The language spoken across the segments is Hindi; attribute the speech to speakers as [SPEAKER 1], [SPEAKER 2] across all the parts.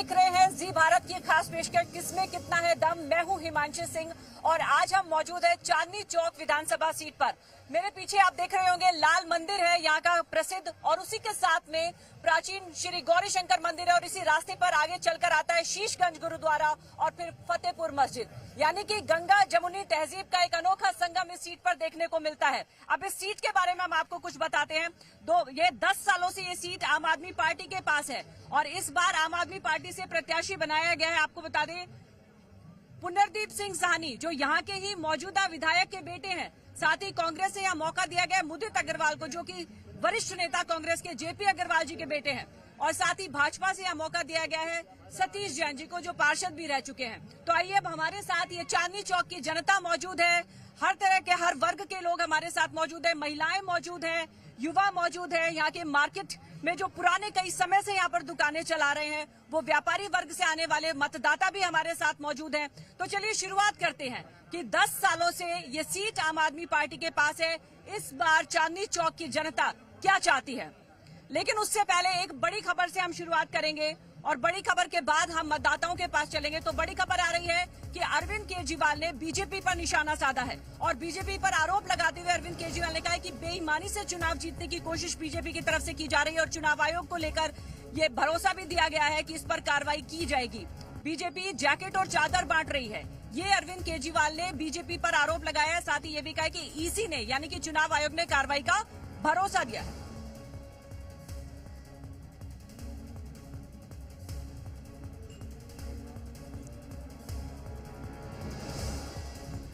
[SPEAKER 1] देख रहे हैं जी भारत की खास पेशकश किसमें कितना है दम। मैं हूं हिमांशी सिंह और आज हम मौजूद है चांदनी चौक विधानसभा सीट पर। मेरे पीछे आप देख रहे होंगे लाल मंदिर है यहाँ का प्रसिद्ध, और उसी के साथ में प्राचीन श्री गौरी शंकर मंदिर है, और इसी रास्ते पर आगे चलकर आता है शीशगंज गुरुद्वारा और फिर फतेहपुर मस्जिद। यानी कि गंगा जमुनी तहजीब का एक अनोखा संगम इस सीट पर देखने को मिलता है। अब इस सीट के बारे में हम आपको कुछ बताते हैं। ये 10 सालों से ये सीट आम आदमी पार्टी के पास है और इस बार आम आदमी पार्टी से प्रत्याशी बनाया गया है। आपको बता दें पुनरदीप सिंह साहनी जो यहाँ के ही मौजूदा विधायक के बेटे हैं। साथ ही कांग्रेस से यहाँ मौका दिया गया मुदित अग्रवाल को जो कि वरिष्ठ नेता कांग्रेस के जेपी अग्रवाल जी के बेटे हैं, और साथ ही भाजपा से यहाँ मौका दिया गया है सतीश जैन जी को जो पार्षद भी रह चुके हैं। तो आइए अब हमारे साथ ये चांदनी चौक की जनता मौजूद है, हर तरह के हर वर्ग के लोग हमारे साथ मौजूद है, महिलाएं मौजूद है, युवा मौजूद है। यहाँ के मार्केट में जो पुराने कई समय से यहाँ पर दुकानें चला रहे हैं वो व्यापारी वर्ग से आने वाले मतदाता भी हमारे साथ मौजूद हैं। तो चलिए शुरुआत करते हैं कि 10 सालों से ये सीट आम आदमी पार्टी के पास है। इस बार चांदनी चौक की जनता क्या चाहती है, लेकिन उससे पहले एक बड़ी खबर से हम शुरुआत करेंगे और बड़ी खबर के बाद हम मतदाताओं के पास चलेंगे। तो बड़ी खबर आ रही है कि अरविंद केजरीवाल ने बीजेपी पर निशाना साधा है और बीजेपी पर आरोप लगाते हुए अरविंद केजरीवाल ने कहा है कि बेईमानी से चुनाव जीतने की कोशिश बीजेपी की तरफ से की जा रही है और चुनाव आयोग को लेकर ये भरोसा भी दिया गया है कि इस पर कार्रवाई की जाएगी। बीजेपी जैकेट और चादर बांट रही है, ये अरविंद केजरीवाल ने बीजेपी पर आरोप लगाया है। साथ ही ये भी कहा कि ईसी ने यानी कि चुनाव आयोग ने कार्रवाई का भरोसा दिया है।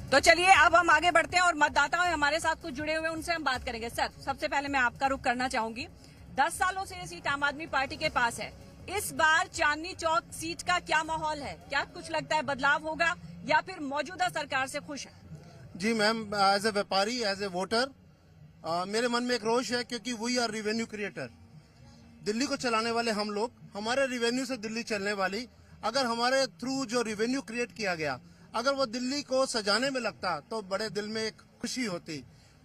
[SPEAKER 1] तो चलिए अब हम आगे बढ़ते हैं और मतदाता हमारे साथ कुछ जुड़े हुए उनसे हम बात करेंगे। सर, सबसे पहले मैं आपका रुख करना चाहूंगी। 10 सालों से ये सीट आम आदमी पार्टी के पास है। इस बार चांदनी चौक सीट का क्या माहौल है? क्या कुछ लगता है बदलाव होगा या फिर मौजूदा सरकार से खुश है?
[SPEAKER 2] जी मैम, एज ए व्यापारी, एज ए वोटर, मेरे मन में एक रोष है क्योंकि we are revenue creator. Delhi को चलाने वाले हम लोग, हमारे रिवेन्यू से दिल्ली चलने वाली, अगर हमारे थ्रू जो रिवेन्यू क्रिएट किया गया अगर वो दिल्ली को सजाने में लगता तो बड़े दिल में एक खुशी होती।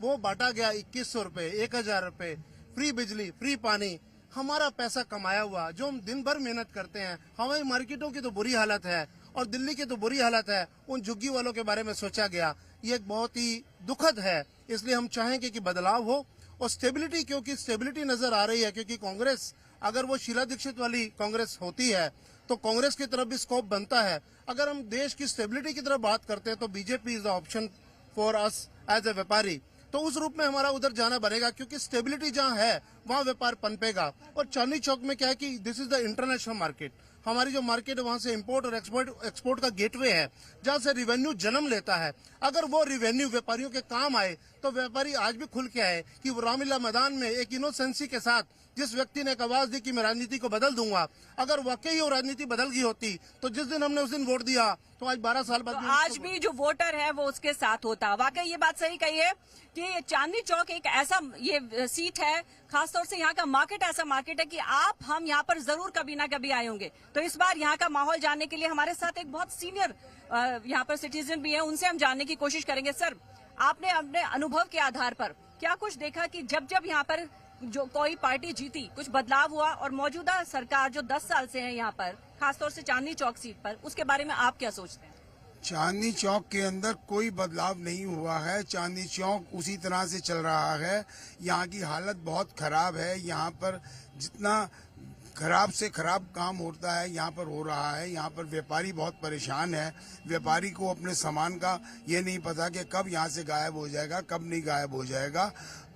[SPEAKER 2] वो बांटा गया 2100 रुपए, 1000 रुपए, फ्री बिजली, फ्री पानी, हमारा पैसा कमाया हुआ जो हम दिन भर मेहनत करते हैं। हमारी मार्केटों की तो बुरी हालत है और दिल्ली की तो बुरी हालत है, उन झुग्गी वालों के बारे में सोचा गया। ये एक बहुत ही दुखद है, इसलिए हम चाहेंगे कि बदलाव हो और स्टेबिलिटी, क्योंकि स्टेबिलिटी नजर आ रही है। क्योंकि कांग्रेस, अगर वो शीला दीक्षित वाली कांग्रेस होती है तो कांग्रेस की तरफ भी स्कोप बनता है। अगर हम देश की स्टेबिलिटी की तरफ बात करते हैं तो BJP is the option for us as a व्यापारी। तो उस रूप में हमारा उधर जाना बनेगा क्योंकि स्टेबिलिटी जहाँ है वहाँ व्यापार पनपेगा। और चांदनी चौक में क्या है कि this is the international market. हमारी जो मार्केट है वहाँ से इंपोर्ट और एक्सपोर्ट का गेटवे है जहाँ से रिवेन्यू जन्म लेता है। अगर वो रिवेन्यू व्यापारियों के काम आए तो व्यापारी आज भी खुल के आए कि वो रामलीला मैदान में एक इनोसेंसी के साथ जिस व्यक्ति ने एक आवाज दी कि मैं राजनीति को बदल दूंगा, अगर वाकई वो राजनीति बदल गई होती तो जिस दिन हमने उस दिन वोट दिया तो आज 12 साल बाद
[SPEAKER 1] तो आज भी जो वोटर है वो उसके साथ होता। वाकई ये बात सही कही है कि चांदनी चौक एक ऐसा ये सीट है, खासतौर से यहाँ का मार्केट ऐसा मार्केट है कि हम यहाँ पर जरूर कभी ना कभी आए होंगे। तो इस बार यहाँ का माहौल जानने के लिए हमारे साथ एक बहुत सीनियर यहाँ पर सिटीजन भी है, उनसे हम जानने की कोशिश करेंगे। सर, आपने अपने अनुभव के आधार पर क्या कुछ देखा कि जब यहाँ पर जो कोई पार्टी जीती कुछ बदलाव हुआ, और मौजूदा सरकार जो 10 साल से है यहाँ पर खासतौर से चांदनी चौक सीट पर, उसके बारे में आप क्या सोचते हैं?
[SPEAKER 3] चांदनी चौक के अंदर कोई बदलाव नहीं हुआ है। चांदनी चौक उसी तरह से चल रहा है। यहाँ की हालत बहुत खराब है। यहाँ पर जितना खराब से खराब काम होता है यहाँ पर हो रहा है। यहाँ पर व्यापारी बहुत परेशान है। व्यापारी को अपने सामान का ये नहीं पता कि कब यहाँ से गायब हो जाएगा, कब नहीं गायब हो जाएगा।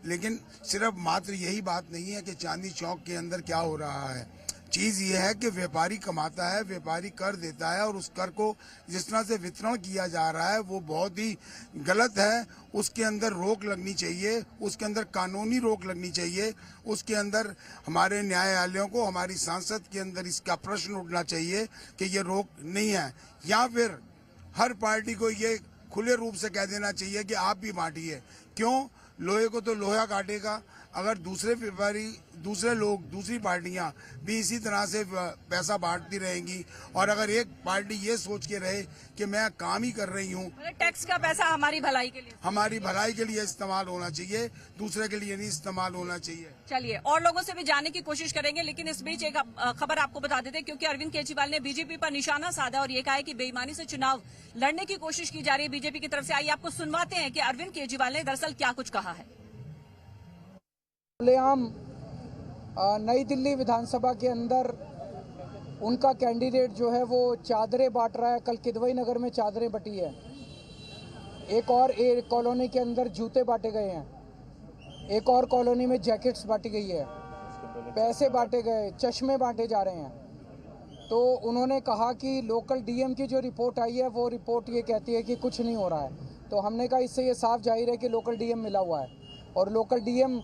[SPEAKER 3] लेकिन सिर्फ मात्र यही बात नहीं है कि चांदनी चौक के अंदर क्या हो रहा है। चीज ये है कि व्यापारी कमाता है, व्यापारी कर देता है, और उस कर को जिस तरह से वितरण किया जा रहा है वो बहुत ही गलत है। उसके अंदर रोक लगनी चाहिए, उसके अंदर कानूनी रोक लगनी चाहिए, उसके अंदर हमारे न्यायालयों को, हमारी सांसद के अंदर इसका प्रश्न उठना चाहिए कि ये रोक नहीं है। या फिर हर पार्टी को ये खुले रूप से कह देना चाहिए कि आप भी बांटिए। क्यों? लोहे को तो लोहा काटेगा। अगर दूसरे लोग दूसरी पार्टियां भी इसी तरह से पैसा बांटती रहेंगी और अगर एक पार्टी ये सोच के रहे कि मैं काम ही कर रही हूँ,
[SPEAKER 1] मतलब टैक्स का पैसा हमारी भलाई के लिए,
[SPEAKER 3] हमारी भलाई के लिए इस्तेमाल होना चाहिए, दूसरे के लिए नहीं इस्तेमाल होना चाहिए।
[SPEAKER 1] चलिए और लोगों से भी जानने की कोशिश करेंगे, लेकिन इस बीच एक खबर आपको बता देते हैं, क्योंकि अरविंद केजरीवाल ने बीजेपी पर निशाना साधा और ये कहा है कि बेईमानी से चुनाव लड़ने की कोशिश की जा रही है बीजेपी की तरफ से। आइए आपको सुनवाते हैं कि अरविंद केजरीवाल ने दरअसल क्या कुछ कहा है।
[SPEAKER 4] खुलेआम नई दिल्ली विधानसभा के अंदर उनका कैंडिडेट जो है वो चादरें बांट रहा है। कल किदवई नगर में चादरें बटी है, एक कॉलोनी के अंदर जूते बांटे गए हैं, एक और कॉलोनी में जैकेट्स बांटी गई है, पैसे बांटे गए, चश्मे बांटे जा रहे हैं। तो उन्होंने कहा कि लोकल डीएम की जो रिपोर्ट आई है वो रिपोर्ट ये कहती है कि कुछ नहीं हो रहा है। तो हमने कहा इससे ये साफ जाहिर है कि लोकल डीएम मिला हुआ है, और लोकल डीएम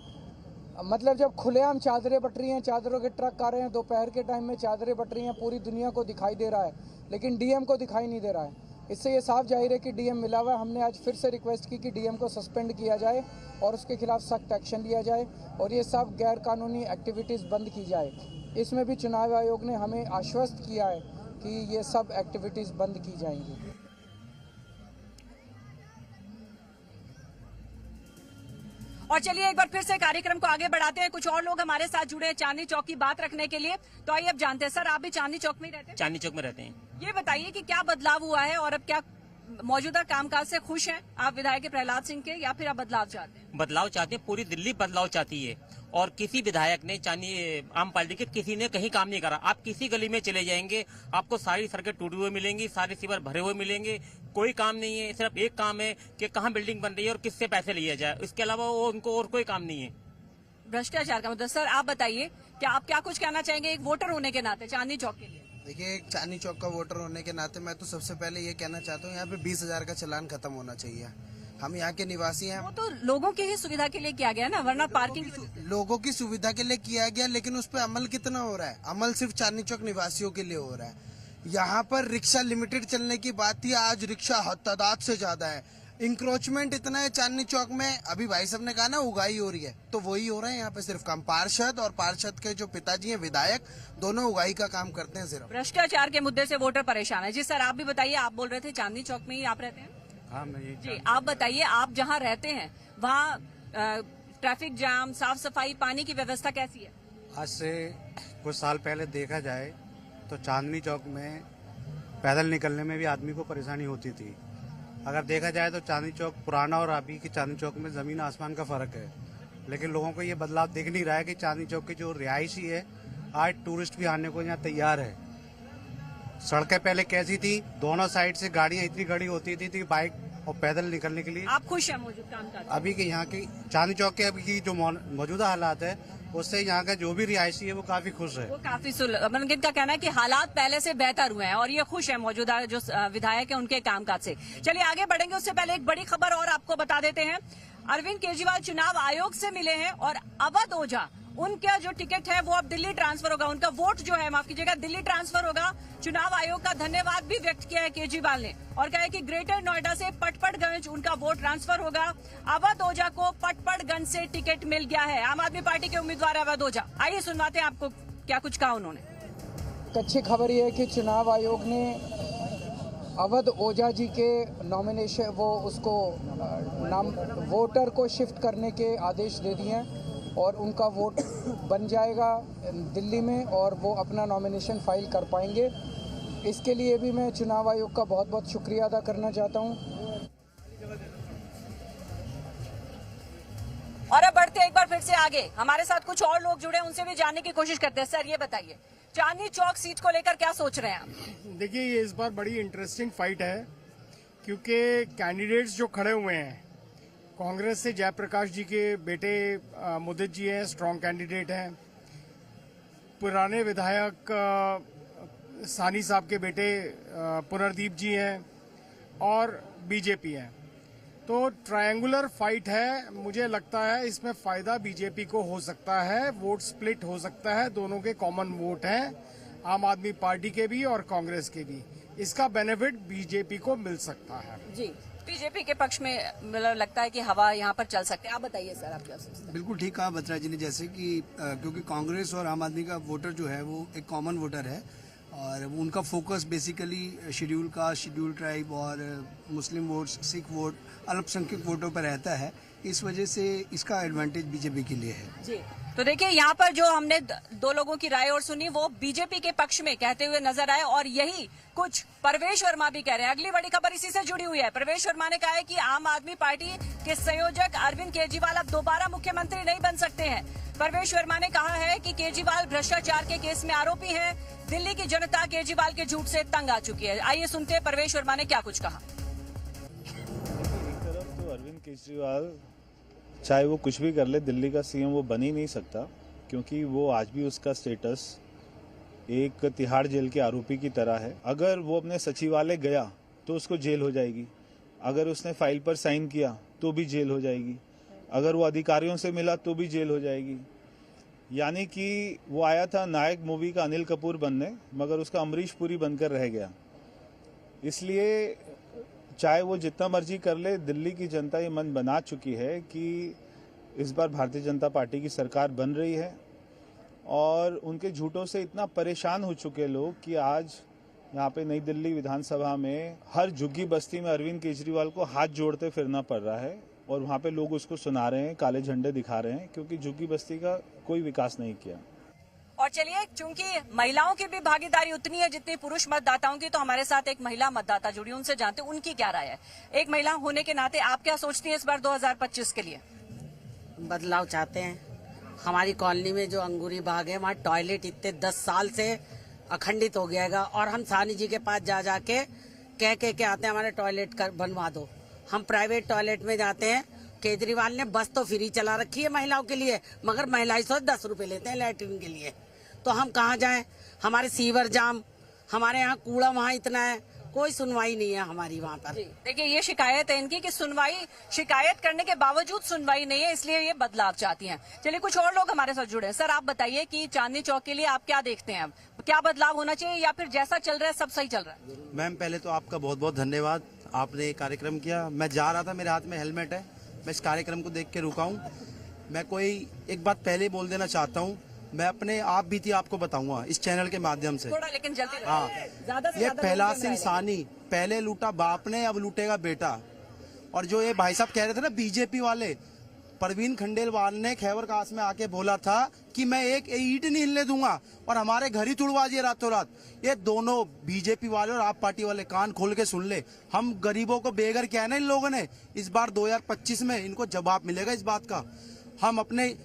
[SPEAKER 4] मतलब जब खुलेआम चादरें बट रही हैं, चादरों के ट्रक आ रहे हैं, दोपहर के टाइम में चादरें बट रही हैं, पूरी दुनिया को दिखाई दे रहा है, लेकिन डीएम को दिखाई नहीं दे रहा है। इससे ये साफ जाहिर है कि डीएम मिला हुआ है। हमने आज फिर से रिक्वेस्ट की कि डीएम को सस्पेंड किया जाए और उसके खिलाफ सख्त एक्शन लिया जाए और ये सब गैर कानूनी एक्टिविटीज़ बंद की जाए। इसमें भी चुनाव आयोग ने हमें आश्वस्त किया है कि ये सब एक्टिविटीज़ बंद की जाएंगी।
[SPEAKER 1] और चलिए एक बार फिर से कार्यक्रम को आगे बढ़ाते हैं। कुछ और लोग हमारे साथ जुड़े हैं चांदनी चौक की बात रखने के लिए। तो आइए अब जानते हैं, सर आप भी चांदनी चौक में ही रहते हैं?
[SPEAKER 5] चांदनी चौक में रहते हैं।
[SPEAKER 1] ये बताइए कि क्या बदलाव हुआ है और अब क्या मौजूदा कामकाज से खुश हैं आप विधायक प्रहलाद सिंह के, या फिर आप बदलाव चाहते हैं?
[SPEAKER 5] बदलाव चाहते हैं, पूरी दिल्ली बदलाव चाहती है और किसी विधायक ने आम पार्टी के किसी ने कहीं काम नहीं करा। आप किसी गली में चले जाएंगे आपको सारी सड़कें टूटे हुए मिलेंगी, सारे सीवर भरे हुए मिलेंगे, कोई काम नहीं है। सिर्फ एक काम है कि कहाँ बिल्डिंग बन रही है और किससे पैसे लिए जाए, इसके अलावा वो उनको और कोई काम नहीं है।
[SPEAKER 1] भ्रष्टाचार का मुद्दा। सर आप बताइए क्या आप क्या कुछ कहना चाहेंगे एक वोटर होने के नाते चांदनी चौक के लिए?
[SPEAKER 6] देखिए, एक चांदनी चौक का वोटर होने के नाते मैं तो सबसे पहले ये कहना चाहता हूँ यहाँ पे 20,000 का चालान खत्म होना चाहिए। हम यहाँ के निवासी हैं।
[SPEAKER 1] वो तो लोगों की ही सुविधा के लिए किया गया ना, वरना पार्किंग
[SPEAKER 6] लोगों की सुविधा के लिए किया गया, लेकिन उस पर अमल कितना हो रहा है? अमल सिर्फ चांदनी चौक निवासियों के लिए हो रहा है। यहाँ पर रिक्शा लिमिटेड चलने की बात थी, आज रिक्शा तादाद से ज्यादा है। इंक्रोचमेंट इतना है चांदनी चौक में। अभी भाई साहब ने कहा ना उगाही हो रही है, तो वही हो रहा है यहाँ पे। सिर्फ काम पार्षद और पार्षद के जो पिताजी हैं विधायक, दोनों उगाही का काम करते हैं सिर्फ।
[SPEAKER 1] भ्रष्टाचार के मुद्दे से वोटर परेशान है। जी सर आप भी बताइए, आप बोल रहे थे चांदनी चौक में ही आप रहते हैं?
[SPEAKER 7] हाँ मैं ये
[SPEAKER 1] जी आप बताइए, आप जहाँ रहते हैं वहाँ ट्रैफिक जाम, साफ सफाई, पानी की व्यवस्था कैसी है?
[SPEAKER 7] आज से कुछ साल पहले देखा जाए तो चांदनी चौक में पैदल निकलने में भी आदमी को परेशानी होती थी। अगर देखा जाए तो चांदनी चौक पुराना और अभी के चांदनी चौक में जमीन आसमान का फर्क है। लेकिन लोगों को ये बदलाव दिख नहीं रहा है कि चांदनी चौक की जो रिहायशी है, आज टूरिस्ट भी आने को यहाँ तैयार है। सड़कें पहले कैसी थी, दोनों साइड से गाड़ियां इतनी खड़ी होती थी बाइक और पैदल निकलने के लिए।
[SPEAKER 1] आप खुश हैं मौजूद कामकाज?
[SPEAKER 7] अभी के यहाँ की चांदनी चौक के अभी की जो मौजूदा हालात है, उससे यहाँ का जो भी रिहायशी है वो काफी खुश है।
[SPEAKER 1] वो काफी मतलब इनका कहना है कि हालात पहले से बेहतर हुए हैं और ये खुश है मौजूदा जो विधायक है उनके कामकाज से। चलिए आगे बढ़ेंगे, उससे पहले एक बड़ी खबर और आपको बता देते हैं। अरविंद केजरीवाल चुनाव आयोग से मिले हैं और अवध ओझा, उनका जो टिकट है वो अब दिल्ली ट्रांसफर होगा, उनका वोट जो है माफ कीजिएगा दिल्ली ट्रांसफर होगा। चुनाव आयोग का धन्यवाद भी व्यक्त किया है केजरीवाल ने और कहा है कि ग्रेटर नोएडा से पटपड़गंज उनका वोट ट्रांसफर होगा। अवध ओझा को पटपड़गंज से टिकट मिल गया है, आम आदमी पार्टी के उम्मीदवार अवध ओझा। आइए सुनवाते हैं आपको क्या कुछ कहा उन्होंने।
[SPEAKER 4] अच्छी खबर यह है कि चुनाव आयोग ने अवध ओझा जी के नॉमिनेशन उसको नाम वोटर को शिफ्ट करने के आदेश दे दिए हैं और उनका वोट बन जाएगा दिल्ली में और वो अपना नॉमिनेशन फाइल कर पाएंगे। इसके लिए भी मैं चुनाव आयोग का बहुत बहुत शुक्रिया अदा करना चाहता हूँ।
[SPEAKER 1] और अब बढ़ते एक बार फिर से आगे, हमारे साथ कुछ और लोग जुड़े, उनसे भी जानने की कोशिश करते हैं। सर ये बताइए चांदनी चौक सीट को लेकर क्या सोच रहे हैं आप?
[SPEAKER 8] देखिए, ये इस बार बड़ी इंटरेस्टिंग फाइट है क्योंकि कैंडिडेट्स जो खड़े हुए हैं, कांग्रेस से जयप्रकाश जी के बेटे मुदित जी हैं, स्ट्रांग कैंडिडेट हैं। पुराने विधायक सानी साहब के बेटे पुनर्दीप जी हैं और बीजेपी हैं। तो ट्रायंगुलर फाइट है। मुझे लगता है इसमें फायदा बीजेपी को हो सकता है, वोट स्प्लिट हो सकता है, दोनों के कॉमन वोट हैं, आम आदमी पार्टी के भी और कांग्रेस के भी। इसका बेनिफिट बीजेपी को मिल सकता है।
[SPEAKER 1] जी बीजेपी के पक्ष में मतलब लगता है कि हवा यहाँ पर चल सकती है। आप बताइए सर, आप क्या सोचते हैं?
[SPEAKER 9] बिल्कुल ठीक कहा बत्रा जी ने, जैसे कि क्योंकि कांग्रेस और आम आदमी का वोटर जो है वो एक कॉमन वोटर है और उनका focus basically schedule caste, schedule tribe और मुस्लिम वोट, सिख वोट, अल्पसंख्यक वोटों पर रहता है। इस वजह से इसका एडवांटेज बीजेपी के लिए है।
[SPEAKER 1] जी, तो देखिए यहाँ पर जो हमने दो लोगों की राय और सुनी वो बीजेपी के पक्ष में कहते हुए नजर आए और यही कुछ परवेश वर्मा भी कह रहे हैं। अगली बड़ी खबर इसी से जुड़ी हुई है। परवेश वर्मा ने कहा है कि आम आदमी पार्टी के संयोजक अरविंद केजरीवाल अब दोबारा मुख्यमंत्री नहीं बन सकते हैं। परवेश वर्मा ने कहा है कि केजरीवाल भ्रष्टाचार के केस में आरोपी हैं। दिल्ली की जनता केजरीवाल के झूठ से तंग आ चुकी है। आइए सुनते हैं परवेश वर्मा ने क्या कुछ कहा।
[SPEAKER 10] एक तरफ तो अरविंद केजरीवाल चाहे वो कुछ भी कर ले, दिल्ली का सीएम वो बन ही नहीं सकता, क्योंकि वो आज भी उसका स्टेटस एक तिहाड़ जेल के आरोपी की तरह है। अगर वो अपने सचिवालय गया तो उसको जेल हो जाएगी, अगर उसने फाइल पर साइन किया तो भी जेल हो जाएगी, अगर वो अधिकारियों से मिला तो भी जेल हो जाएगी। यानी कि वो आया था नायक मूवी का अनिल कपूर बनने, मगर उसका अमरीश पुरी बनकर रह गया। इसलिए चाहे वो जितना मर्जी कर ले, दिल्ली की जनता ये मन बना चुकी है कि इस बार भारतीय जनता पार्टी की सरकार बन रही है और उनके झूठों से इतना परेशान हो चुके लोग कि आज यहाँ पे नई दिल्ली विधानसभा में हर झुग्गी बस्ती में अरविंद केजरीवाल को हाथ जोड़ते फिरना पड़ रहा है और वहाँ पे लोग उसको सुना रहे हैं, काले झंडे दिखा रहे हैं, क्योंकि झुग्गी बस्ती का कोई विकास नहीं किया।
[SPEAKER 1] और चलिए, चूंकि महिलाओं की भी भागीदारी उतनी है जितनी पुरुष मतदाताओं की, तो हमारे साथ एक महिला मतदाता जुड़ी, उनसे जानते हैं उनकी क्या राय है। एक महिला होने के नाते आप क्या सोचती हैं इस बार 2025 के लिए?
[SPEAKER 11] बदलाव चाहते हैं। हमारी कॉलोनी में जो अंगूरी बाग है वहाँ टॉयलेट इतने 10 साल से अखंडित हो गया है और हम सानी जी के पास जा जाके कह आते हैं हमारे टॉयलेट बनवा दो। हम प्राइवेट टॉयलेट में जाते हैं। केजरीवाल ने बस तो फ्री चला रखी है महिलाओं के लिए, मगर महिलाएं 10 रुपए लेते हैं लैट्रिन के लिए। तो हम कहाँ जाएं? हमारे सीवर जाम, हमारे यहाँ कूड़ा वहाँ इतना है, कोई सुनवाई नहीं है हमारी वहाँ पर।
[SPEAKER 1] देखिए, ये शिकायत है इनकी कि शिकायत करने के बावजूद सुनवाई नहीं है, इसलिए ये बदलाव चाहती हैं। चलिए, कुछ और लोग हमारे साथ जुड़े हैं। सर, आप बताइए कि चांदनी चौक के लिए आप क्या देखते हैं? अब क्या बदलाव होना चाहिए या फिर जैसा चल रहा है सब सही चल रहा है?
[SPEAKER 12] मैम, पहले तो आपका बहुत बहुत धन्यवाद, आपने ये कार्यक्रम किया। मैं जा रहा था, मेरे हाथ में हेलमेट है, मैं इस कार्यक्रम को देख के रुका हूँ। मैं कोई एक बात पहले बोल देना चाहता हूँ, मैं अपने आप बीती आपको बताऊंगा इस चैनल के माध्यम से।
[SPEAKER 1] थोड़ा लेकिन जल्दी।
[SPEAKER 12] हाँ, ये फैला सिंह सानी, पहले लूटा बाप ने, अब लूटेगा बेटा। और जो ये भाई साहब कह रहे थे ना बीजेपी वाले, परवीन खंडेलवाल ने खैबर कास में आके बोला था कि मैं एक ईंट नहीं हिलने दूंगा और हमारे घर ही तुड़वा दिए रातों रात। ये दोनों बीजेपी वाले और आप पार्टी वाले कान खोल के सुन ले, हम गरीबों को बेघर किया है ना इन लोगों ने। इस बार 2025 में इनको जवाब मिलेगा इस बात का। हम अपने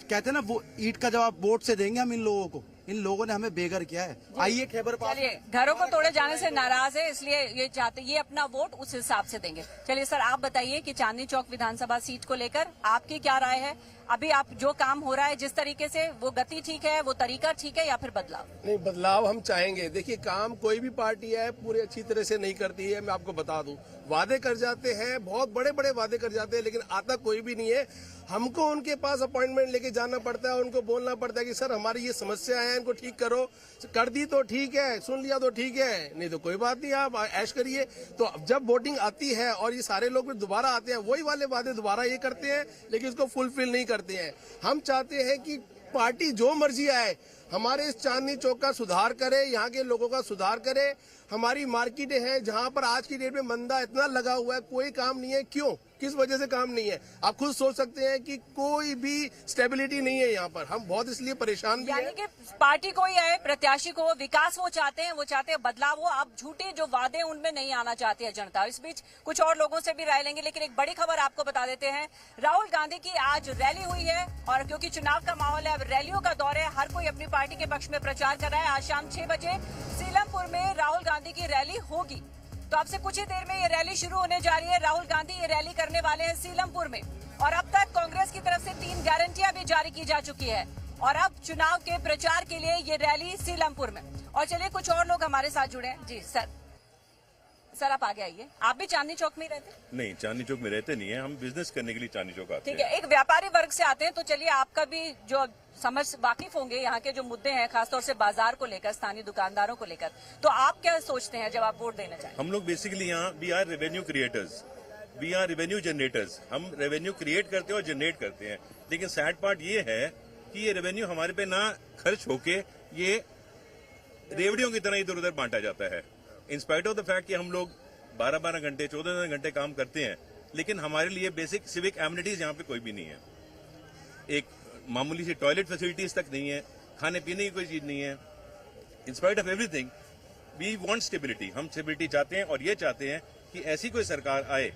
[SPEAKER 12] कहते हैं ना वो ईंट का जवाब वोट से देंगे हम इन लोगों को। इन लोगों ने हमें बेघर किया है। आइए खैबर पास।
[SPEAKER 1] चलिए, घरों को तोड़े जाने से नाराज है, इसलिए ये चाहते, ये अपना वोट उस हिसाब से देंगे। चलिए सर, आप बताइए कि चांदनी चौक विधानसभा सीट को लेकर आपकी क्या राय है? अभी आप जो काम हो रहा है जिस तरीके से, वो गति ठीक है, वो तरीका ठीक है या फिर बदलाव?
[SPEAKER 13] नहीं, बदलाव हम चाहेंगे। देखिए, काम कोई भी पार्टी है पूरी अच्छी तरह से नहीं करती है। मैं आपको बता दूं, वादे कर जाते हैं, बहुत बड़े बड़े वादे कर जाते हैं, लेकिन आता कोई भी नहीं है। हमको उनके पास अपॉइंटमेंट लेके जाना पड़ता है, उनको बोलना पड़ता है कि सर हमारी ये समस्या है, इनको ठीक करो। कर दी तो ठीक है, सुन लिया तो ठीक है, नहीं तो कोई बात नहीं, आप ऐश करिए। तो जब वोटिंग आती है और ये सारे लोग फिर दोबारा आते हैं, वही वाले वादे दोबारा ये करते हैं, लेकिन इसको फुलफिल नहीं करते हैं। हम चाहते हैं कि पार्टी जो मर्जी आए, हमारे इस चांदनी चौक का सुधार करे, यहाँ के लोगों का सुधार करे। हमारी मार्केटें हैं जहाँ पर आज की डेट में मंदा इतना लगा हुआ है, कोई काम नहीं है। क्यों, किस वजह से काम नहीं है? आप खुद सोच सकते हैं कि कोई भी स्टेबिलिटी नहीं है यहाँ पर। हम बहुत इसलिए परेशान भी हैं।
[SPEAKER 1] यानी कि पार्टी कोई आए, प्रत्याशी को विकास वो चाहते हैं, वो चाहते हैं बदलाव हो। अब झूठे जो वादे उनमें नहीं आना चाहती है जनता। इस बीच कुछ और लोगों से भी राय लेंगे, लेकिन एक बड़ी खबर आपको बता देते हैं। राहुल गांधी की आज रैली हुई है और क्योंकि चुनाव का माहौल है, अब रैलियों का दौर है, हर कोई अपनी पार्टी के पक्ष में प्रचार कर रहा है। आज शाम 6 बजे सीलमपुर में राहुल गांधी की रैली होगी, तो अब से कुछ ही देर में ये रैली शुरू होने जा रही है। राहुल गांधी ये रैली करने वाले हैं सीलमपुर में, और अब तक कांग्रेस की तरफ से 3 गारंटियां भी जारी की जा चुकी है और अब चुनाव के प्रचार के लिए ये रैली सीलमपुर में। और चलिए, कुछ और लोग हमारे साथ जुड़े हैं। जी सर आप आगे आइए। आप भी चांदनी चौक में रहते हैं?
[SPEAKER 14] नहीं, चांदनी चौक में रहते नहीं है, हम बिजनेस करने के लिए चांदनी चौक आते हैं।
[SPEAKER 1] ठीक है, एक व्यापारी वर्ग से आते हैं, तो चलिए आपका भी जो समझ वाकिफ होंगे यहाँ के जो मुद्दे हैं, खासतौर से बाजार को लेकर, स्थानीय दुकानदारों को लेकर। तो आप क्या सोचते हैं जब आप वोट देना चाहें?
[SPEAKER 14] हम लोग बेसिकली यहाँ we are revenue creators, we are revenue generators. हम रेवेन्यू क्रिएट करते हैं और जनरेट करते हैं, लेकिन सैड पार्ट ये है कि ये रेवेन्यू हमारे पे ना खर्च होके ये रेवड़ियों की तरह इधर उधर बांटा जाता है। इंस्पाइट ऑफ द फैक्ट कि हम लोग 12-12 घंटे 14 घंटे काम करते हैं, लेकिन हमारे लिए बेसिक सिविक एमिनिटीज यहाँ पे कोई भी नहीं है। एक मामूली सी टॉयलेट फैसिलिटीज तक नहीं है, खाने पीने की कोई चीज नहीं है। In spite of everything we want stability, हम स्टेबिलिटी चाहते हैं और ये चाहते हैं कि ऐसी कोई सरकार आए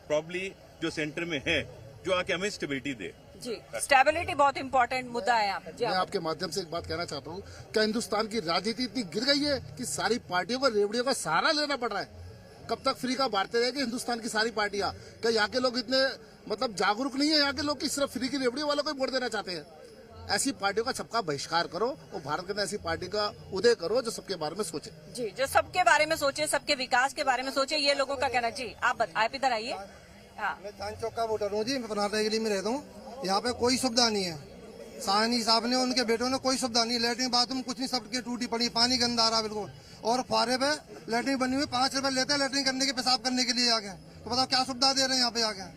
[SPEAKER 14] प्रॉब्ली जो सेंटर में है, जो आके हमें स्टेबिलिटी दे।
[SPEAKER 1] जी, स्टेबिलिटी बहुत इंपॉर्टेंट मुद्दा है यहाँ पर।
[SPEAKER 15] मैं आपके माध्यम से एक बात कहना चाहता हूँ, क्या हिंदुस्तान की राजनीति इतनी गिर गई है कि सारी पार्टियों को रेवड़ियों का सहारा लेना पड़ रहा है? कब तक फ्री का बांटते रहेंगे हिंदुस्तान की सारी पार्टियां? क्या यहाँ के लोग इतने मतलब जागरूक नहीं है यहाँ के लोग कि सिर्फ फ्री की रेवड़ियों वालों को वोट देना चाहते हैं? ऐसी पार्टियों का सबका बहिष्कार करो और भारत के अंदर ऐसी पार्टी का उदय करो जो सबके बारे में सोचे।
[SPEAKER 1] जी, जो सबके बारे में सोचे, सबके विकास के बारे में सोचे, ये लोगों का कहना। जी आप इधर आइए। हाँ,
[SPEAKER 16] मैं चांद चौक का वोटर हूँ जी, मैं बनारस गली में रहता हूँ। यहाँ पे कोई सुविधा नहीं है, साहनी साहब ने उनके बेटों ने कोई सुविधा नहीं, लेटरिन बाथरूम कुछ नहीं, सबके टूटी पड़ी, पानी गंदा आ रहा बिल्कुल। और फारे पे लेटरिन बनी हुई, 5 रुपए लेते हैं लेटरिन करने के, पेशाब करने के लिए आगे। तो बताओ क्या सुविधा दे रहे हैं यहाँ पे आगे?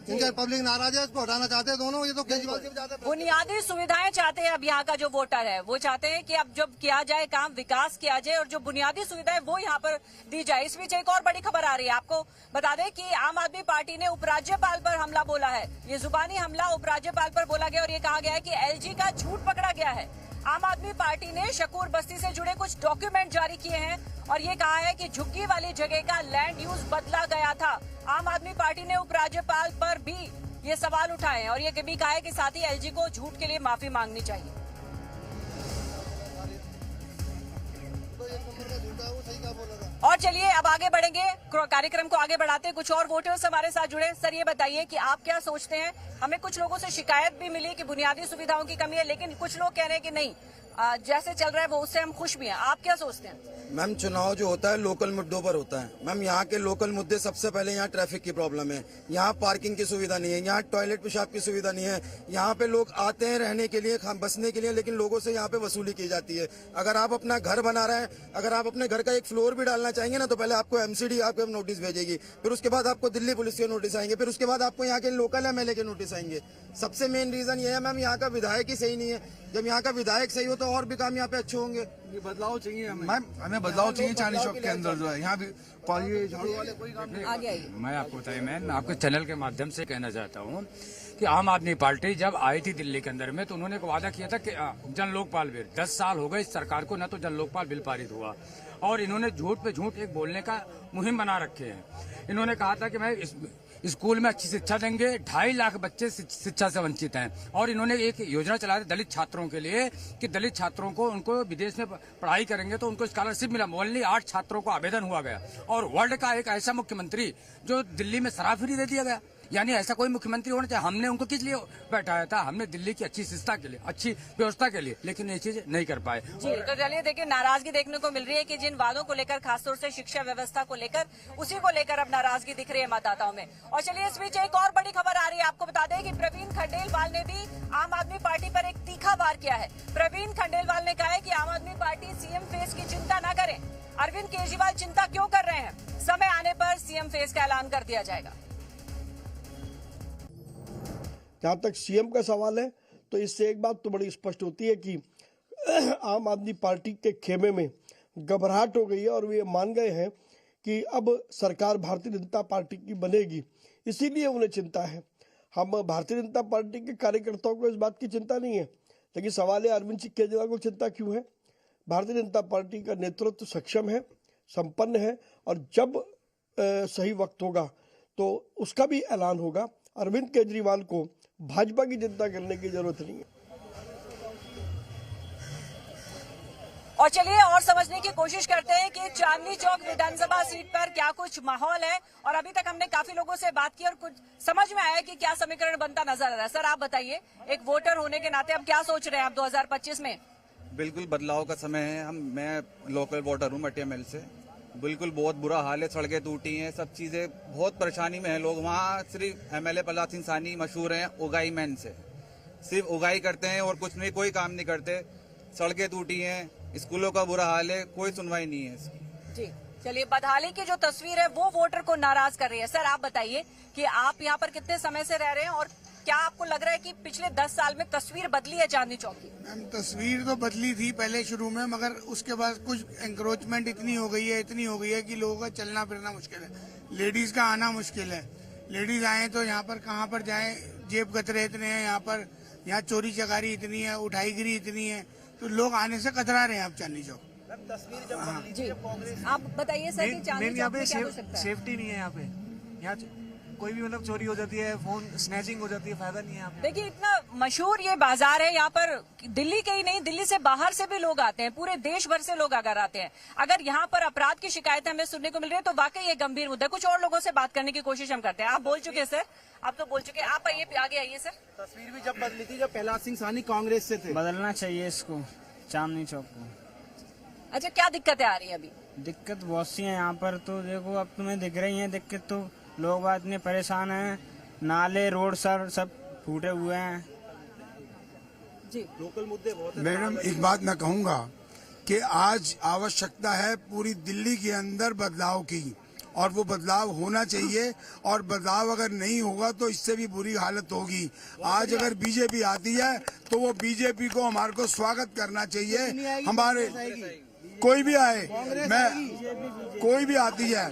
[SPEAKER 16] इनके पब्लिक नाराज है, इसको हटाना चाहते हैं दोनों। ये तो केजरीवाल से ज्यादा
[SPEAKER 1] बुनियादी सुविधाएं चाहते हैं अब यहाँ का जो वोटर है, वो चाहते हैं कि अब जब किया जाए काम, विकास किया जाए और जो बुनियादी सुविधाएं वो यहाँ पर दी जाए। इस बीच एक और बड़ी खबर आ रही है, आपको बता दें कि आम आदमी पार्टी ने उपराज्यपाल पर हमला बोला है। ये जुबानी हमला उपराज्यपाल पर बोला गया और ये कहा गया है कि एलजी का झूठ पकड़ा गया है। आम आदमी पार्टी ने शकूर बस्ती से जुड़े कुछ डॉक्यूमेंट जारी किए हैं और ये कहा है कि झुग्गी वाली जगह का लैंड यूज बदला गया था। आम आदमी पार्टी ने उपराज्यपाल पर भी ये सवाल उठाए हैं और ये भी कहा है कि साथ ही एलजी को झूठ के लिए माफी मांगनी चाहिए। और चलिए अब आगे बढ़ेंगे, कार्यक्रम को आगे बढ़ाते हैं। कुछ और वोटर्स हमारे साथ जुड़े। सर ये बताइए कि आप क्या सोचते हैं? हमें कुछ लोगों से शिकायत भी मिली कि बुनियादी सुविधाओं की कमी है, लेकिन कुछ लोग कह रहे हैं कि नहीं, जैसे चल रहा है वो उससे हम खुश भी हैं। आप क्या सोचते हैं?
[SPEAKER 17] मैम, चुनाव जो होता है लोकल मुद्दों पर होता है। मैम, यहाँ के लोकल मुद्दे सबसे पहले यहाँ ट्रैफिक की प्रॉब्लम है, यहाँ पार्किंग की सुविधा नहीं है, यहाँ टॉयलेट पेशाब की सुविधा नहीं है। यहाँ पे लोग आते हैं रहने के लिए, बसने के लिए, लेकिन लोगों से यहाँ पे वसूली की जाती है। अगर आप अपना घर बना रहे हैं, अगर आप अपने घर का एक फ्लोर भी डालना चाहेंगे ना, तो पहले आपको एमसीडी आपको नोटिस भेजेगी, फिर उसके बाद आपको दिल्ली पुलिस के नोटिस आएंगे, फिर उसके बाद आपको यहाँ के लोकल एमएलए के नोटिस आएंगे। सबसे मेन रीजन ये है मैम, यहाँ का विधायक ही सही नहीं है। जब यहाँ का विधायक सही हो तो और भी काम यहाँ पे अच्छे होंगे।
[SPEAKER 3] बदलाव चाहिए हमें बदलाव चाहिए चांदनी चौक के अंदर जो है। यहाँ भी झाड़ू वाले कोई काम नहीं।
[SPEAKER 18] मैं आपको बताइए, मैं आपके चैनल के माध्यम से कहना चाहता हूँ कि आम आदमी पार्टी जब आई थी दिल्ली के अंदर में, तो उन्होंने एक वादा किया था कि जन लोकपाल बिल, 10 साल हो गए इस सरकार को, न तो जन लोकपाल बिल पारित हुआ और इन्होंने झूठ पे झूठ एक बोलने का मुहिम बना रखे हैं। इन्होंने कहा था कि मैं स्कूल में अच्छी शिक्षा देंगे, 2.5 लाख बच्चे शिक्षा से वंचित हैं और इन्होंने एक योजना चला दी दलित छात्रों के लिए कि दलित छात्रों को उनको विदेश में पढ़ाई करेंगे तो उनको स्कॉलरशिप मिला। ओनली 8 छात्रों को आवेदन हुआ गया और वर्ल्ड का एक ऐसा मुख्यमंत्री जो दिल्ली में शराब फ्री दे दिया गया। यानी ऐसा कोई मुख्यमंत्री होना चाहिए। हमने उनको किस लिए बैठाया था? हमने दिल्ली की अच्छी शिक्षा के लिए, अच्छी व्यवस्था के लिए, लेकिन ये चीज नहीं कर पाए।
[SPEAKER 1] जी, तो चलिए देखिए, नाराजगी देखने को मिल रही है कि जिन वादों को लेकर, खासतौर से शिक्षा व्यवस्था को लेकर, उसी को लेकर अब नाराजगी दिख रही है मतदाताओं में। और चलिए इस बीच एक और बड़ी खबर आ रही है, आपको बता दें कि प्रवीण खंडेलवाल ने भी आम आदमी पार्टी पर एक तीखा वार किया है। प्रवीण खंडेलवाल ने कहा है कि आम आदमी पार्टी सीएम फेस की चिंता न करे। अरविंद केजरीवाल चिंता क्यों कर रहे हैं? समय आने पर सीएम फेस का ऐलान कर दिया जाएगा।
[SPEAKER 19] जहाँ तक सीएम का सवाल है तो इससे एक बात तो बड़ी स्पष्ट होती है कि आम आदमी पार्टी के खेमे में घबराहट हो गई है और वे मान गए हैं कि अब सरकार भारतीय जनता पार्टी की बनेगी, इसीलिए उन्हें चिंता है। हम भारतीय जनता पार्टी के कार्यकर्ताओं को इस बात की चिंता नहीं है, लेकिन सवाल है अरविंद सिंह केजरीवाल को चिंता क्यों है? भारतीय जनता पार्टी का नेतृत्व सक्षम है, संपन्न है और जब सही वक्त होगा तो उसका भी ऐलान होगा। अरविंद केजरीवाल को भाजपा की चिंता करने की जरूरत नहीं है।
[SPEAKER 1] और चलिए और समझने की कोशिश करते हैं कि चांदनी चौक विधानसभा सीट पर क्या कुछ माहौल है। और अभी तक हमने काफी लोगों से बात की और कुछ समझ में आया कि क्या समीकरण बनता नजर आ रहा है। सर आप बताइए, एक वोटर होने के नाते अब क्या सोच रहे हैं आप 2025 में?
[SPEAKER 20] बिल्कुल बदलाव का समय है। मैं लोकल वोटर हूँ मटिया मिल से। बिल्कुल बहुत बुरा हाल है, सड़कें टूटी हैं, सब चीज़ें बहुत परेशानी में हैं लोग। वहाँ सिर्फ एमएलए प्रहलाद सिंह सानी मशहूर हैं उगाई मैन से, सिर्फ उगाई करते हैं और कुछ नहीं, कोई काम नहीं करते। सड़कें टूटी हैं, स्कूलों का बुरा हाल है, कोई सुनवाई नहीं है इसकी।
[SPEAKER 1] जी चलिए, बदहाली की जो तस्वीर है वो वोटर को नाराज कर रही है। सर आप बताइए कि आप यहाँ पर कितने समय से रह रहे हैं और क्या आपको लग रहा है कि पिछले 10 साल में तस्वीर बदली है चांदनी चौक की?
[SPEAKER 6] मैम तस्वीर तो बदली थी पहले शुरू में, मगर उसके बाद कुछ एंक्रोचमेंट इतनी हो गई है कि लोगों का चलना फिरना मुश्किल है, लेडीज का आना मुश्किल है। लेडीज आए तो यहाँ पर कहाँ पर जाएं, जेब कतरे इतने हैं यहाँ पर, यहाँ चोरी चकारी इतनी है, उठाईगिरी इतनी है, तो लोग आने से कतरा रहे हैं अब चांदनी चौक।
[SPEAKER 1] जी आप बताइए सर कि चांदनी चौक में क्या हो सकता है?
[SPEAKER 21] सेफ्टी नहीं है यहाँ पे, यहाँ कोई भी मतलब चोरी हो जाती है, फोन स्नैचिंग हो जाती है, फायदा नहीं है यहाँ पे।
[SPEAKER 1] देखिए इतना मशहूर ये बाजार है, यहाँ पर दिल्ली के ही नहीं दिल्ली से बाहर से भी लोग आते हैं, पूरे देश भर से लोग अगर आते हैं। अगर यहाँ पर अपराध की शिकायतें हमें सुनने को मिल रही है तो वाकई ये गंभीर मुद्दा है। कुछ और लोगों से बात करने की कोशिश हम करते हैं। आप बोल चुके सर, आप तो बोल चुके, आप आइए आगे आइए सर।
[SPEAKER 12] तस्वीर भी जब बदली थी जब प्रहलाद सिंह सानी कांग्रेस से थे।
[SPEAKER 22] बदलना चाहिए इसको, चांदनी चौक को।
[SPEAKER 1] अच्छा क्या दिक्कतें आ रही है अभी?
[SPEAKER 22] दिक्कत बहुत सी है यहाँ पर, तो देखो अब तुम्हें दिख रही है दिक्कत, तो लोग बात इतने परेशान हैं, नाले रोड सर सब फूटे हुए हैं।
[SPEAKER 1] जी
[SPEAKER 12] लोकल मुद्दे बहुत हैं।
[SPEAKER 3] मैडम एक बात मैं कहूँगा कि आज आवश्यकता है पूरी दिल्ली के अंदर बदलाव की, और वो बदलाव होना चाहिए, और बदलाव अगर नहीं होगा तो इससे भी बुरी हालत होगी। आज अगर बीजेपी आती है तो वो बीजेपी को हमारे को स्वागत करना चाहिए। हमारे कोई भी आए, मैं कोई भी आती है,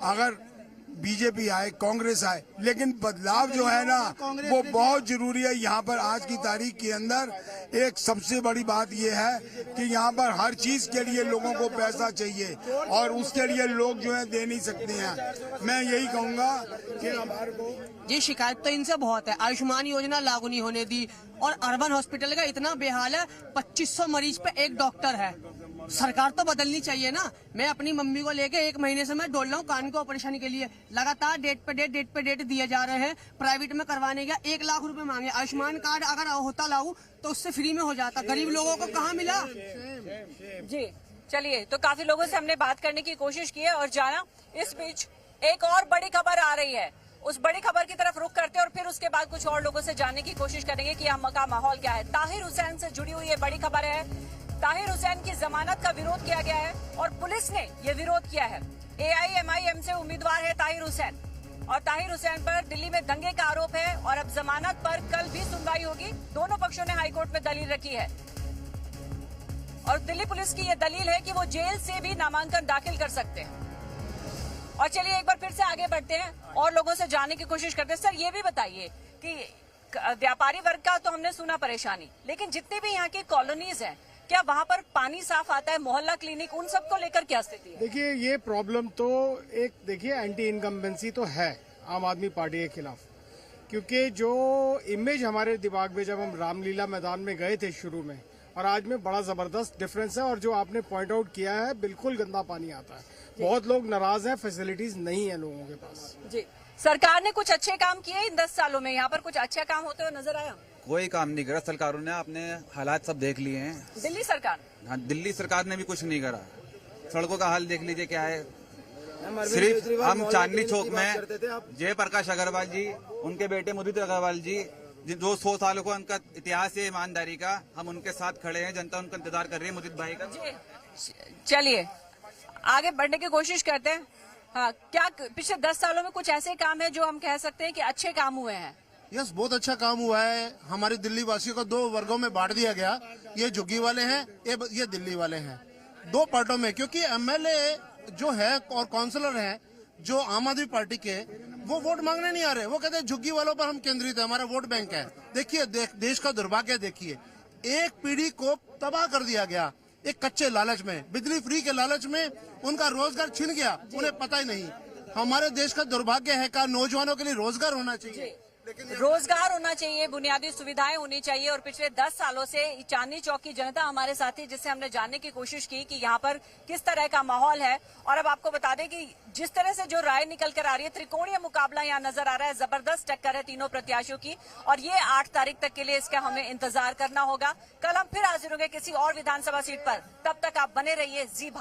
[SPEAKER 3] अगर बीजेपी आए कांग्रेस आए, लेकिन बदलाव जो है ना वो बहुत जरूरी है। यहाँ पर आज की तारीख के अंदर एक सबसे बड़ी बात ये है कि यहाँ पर हर चीज के लिए लोगों को पैसा चाहिए, और उसके लिए लोग जो है दे नहीं सकते हैं। मैं यही कहूँगा कि हमारे को
[SPEAKER 23] जी शिकायत तो इनसे बहुत है, आयुष्मान योजना लागू नहीं होने दी, और अर्बन हॉस्पिटल का इतना बेहाल है, 2500 मरीज पे एक डॉक्टर है। सरकार तो बदलनी चाहिए ना। मैं अपनी मम्मी को लेके 1 महीने से मैं डोल रहा हूँ कान के ऑपरेशन के लिए, लगातार डेट पे डेट दिए जा रहे हैं। प्राइवेट में करवाने गया 1 लाख रुपए मांगे। आयुष्मान कार्ड अगर होता लागू तो उससे फ्री में हो जाता, गरीब लोगों को कहाँ मिला?
[SPEAKER 1] जी चलिए, तो काफी लोगों से हमने बात करने की कोशिश की है और जाना। इस बीच एक और बड़ी खबर आ रही है, उस बड़ी खबर की तरफ रुख करते हैं और फिर उसके बाद कुछ और लोगों से जानने की कोशिश करेंगे कि यहाँ का माहौल क्या है। ताहिर हुसैन से जुड़ी हुई ये बड़ी खबर है। ताहिर हुसैन की जमानत का विरोध किया गया है और पुलिस ने ये विरोध किया है। AIMIM से उम्मीदवार है ताहिर हुसैन, और ताहिर हुसैन पर दिल्ली में दंगे का आरोप है और अब जमानत पर कल भी सुनवाई होगी। दोनों पक्षों ने हाईकोर्ट में दलील रखी है और दिल्ली पुलिस की ये दलील है कि वो जेल से भी नामांकन दाखिल कर सकते हैं। और चलिए एक बार फिर से आगे बढ़ते हैं और लोगों से जानने की कोशिश करते हैं। सर ये भी बताइए कि व्यापारी वर्ग का तो हमने सुना परेशानी, लेकिन जितनी भी यहाँ की कॉलोनीज हैं, क्या वहाँ पर पानी साफ आता है, मोहल्ला क्लिनिक, उन सब को लेकर क्या स्थिति है?
[SPEAKER 8] देखिए ये प्रॉब्लम तो एक देखिए एंटी इनकम्बेंसी तो है आम आदमी पार्टी के खिलाफ, क्योंकि जो इमेज हमारे दिमाग में जब हम रामलीला मैदान में गए थे शुरू में और आज में बड़ा जबरदस्त डिफरेंस है। और जो आपने पॉइंट आउट किया है, बिल्कुल गंदा पानी आता है, बहुत लोग नाराज हैं, फैसिलिटीज नहीं है लोगों के पास।
[SPEAKER 1] जी सरकार ने कुछ अच्छे काम किए इन 10 सालों में, यहाँ पर कुछ अच्छा काम होते हुए नजर आया?
[SPEAKER 20] कोई काम नहीं करा सरकारों ने, आपने हालात सब देख लिए हैं।
[SPEAKER 1] दिल्ली सरकार?
[SPEAKER 20] हाँ, दिल्ली सरकार ने भी कुछ नहीं करा। सड़कों का हाल देख लीजिए क्या है। सिर्फ हम चांदनी चौक में जयप्रकाश अग्रवाल जी, उनके बेटे मुदित अग्रवाल जी, जो 100 सालों का उनका इतिहास है ईमानदारी का, हम उनके साथ खड़े हैं, जनता उनका इंतजार कर रही है मुदित भाई का।
[SPEAKER 1] चलिए आगे बढ़ने की कोशिश करते हैं। हाँ, क्या पिछले 10 सालों में कुछ ऐसे काम है जो हम कह सकते हैं कि अच्छे काम हुए हैं?
[SPEAKER 2] यस, बहुत अच्छा काम हुआ है। हमारे दिल्ली वासियों को 2 वर्गों में बांट दिया गया, ये झुग्गी वाले हैं, ये दिल्ली वाले हैं, 2 पार्टों में। क्योंकि MLA जो है और काउंसलर हैं जो आम आदमी पार्टी के, वो वोट मांगने नहीं आ रहे। वो कहते हैं झुग्गी वालों पर हम केंद्रित है, हमारा वोट बैंक है। देखिए देश का दुर्भाग्य देखिए, एक पीढ़ी को तबाह कर दिया गया एक कच्चे लालच में, बिजली फ्री के लालच में उनका रोजगार छिन गया, उन्हें पता ही नहीं। हमारे देश का दुर्भाग्य है का नौजवानों के लिए रोजगार होना चाहिए,
[SPEAKER 1] रोजगार होना चाहिए, बुनियादी सुविधाएं होनी चाहिए। और पिछले 10 सालों से चांदनी चौक की जनता हमारे साथ थी, जिससे हमने जानने की कोशिश की कि यहाँ पर किस तरह का माहौल है। और अब आपको बता दें कि जिस तरह से जो राय निकल कर आ रही है, त्रिकोणीय मुकाबला यहाँ नजर आ रहा है, जबरदस्त टक्कर है तीनों प्रत्याशियों की। और ये 8 तारीख तक के लिए इसका हमें इंतजार करना होगा। कल हम फिर हाजिर होंगे किसी और विधानसभा सीट पर, तब तक आप बने रहिए जी भारत।